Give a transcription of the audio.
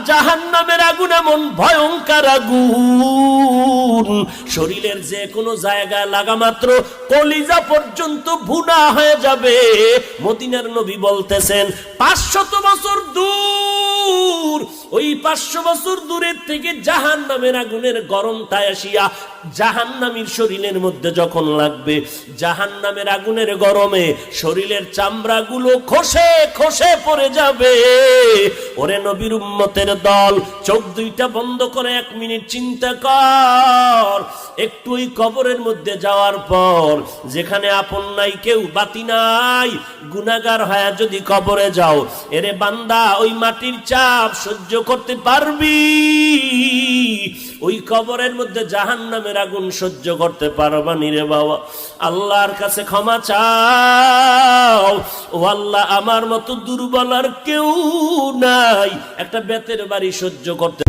জাহান্নামের আগুন এমন ভয়ঙ্কর আগুন, শরীরের যে কোনো জায়গায় লাগা মাত্র কলিজা পর্যন্ত ভুনা হয়ে যাবে। মদিনার নবী বলতেছেন 500 বছর দূর, ওই 500 বছর দূরের থেকে জাহান্নামের আগুনের গরমটা আসিয়া জাহান্নামীর শরীরের মধ্যে যখন লাগবে, জাহান্নামের আগুনের গরমে শরীরের চামড়াগুলো খসে খসে পড়ে যাবে। ওরে নবীর উম্মতের দল, চোখ দুইটা বন্ধ করে 1 মিনিট চিন্তা কর। একটু ওই কবরের মধ্যে যাওয়ার পর, যেখানে আপন নাই, কেউ বাতি নাই, গুনাহগার হয়ে যদি কবরে যাও, এরে বান্দা ওই মাটির চাপ সহ্য করতে পারবি? ওই কবরের মধ্যে জাহান্নামের আগুন সহ্য করতে পারবানি রে বাবা? আল্লাহর কাছে ক্ষমা চাও। ও আল্লাহ, আমার মতো দুর্বল আর কেউ নাই, একটা বেতের বাড়ি সহ্য করতে